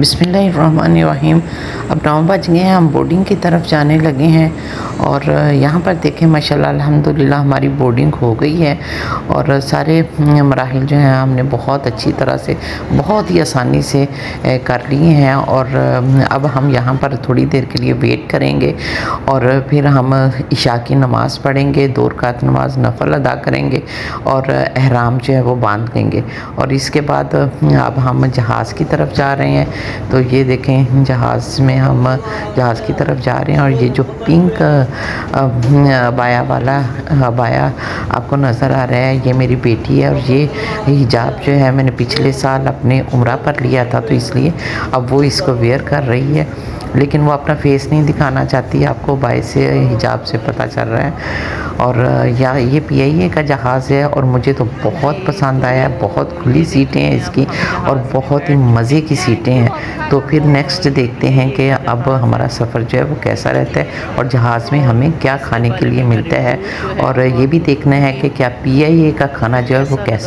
बिस्मिल्लाहिर्रहमानिर्रहीम। अब 9 बज गए हैं, हम बोर्डिंग की तरफ जाने लगे हैं और यहाँ पर देखें माशाल्लाह अल्हम्दुलिल्लाह हमारी बोर्डिंग हो गई है और सारे मराहिल जो हैं हमने बहुत अच्छी तरह से बहुत ही आसानी से कर लिए हैं और अब हम यहाँ पर थोड़ी देर के लिए वेट करेंगे और फिर हम इशा की नमाज़ पढ़ेंगे, 2 रकात नमाज नफल अदा करेंगे और एहराम जो है वो बांध देंगे और इसके बाद अब हम जहाज़ की तरफ जा रहे हैं। तो ये देखें जहाज़ में हम जहाज़ की तरफ जा रहे हैं और ये जो पिंक अबाया वाला अबाया आपको नज़र आ रहा है, ये मेरी बेटी है और ये हिजाब जो है मैंने पिछले साल अपने उम्रा पर लिया था, तो इसलिए अब वो इसको वेयर कर रही है, लेकिन वो अपना फेस नहीं दिखाना चाहती, आपको बाय से हिजाब से पता चल रहा है। और ये पीआईए का जहाज़ है और मुझे तो बहुत पसंद आया, बहुत खुली सीटें हैं इसकी और बहुत ही मज़े की सीटें हैं। तो फिर नेक्स्ट देखते हैं कि अब हमारा सफ़र जो है वो कैसा रहता है और जहाज़ में हमें क्या खाने के लिए मिलता है और ये भी देखना है कि क्या पीआईए का खाना जो है वो कैसा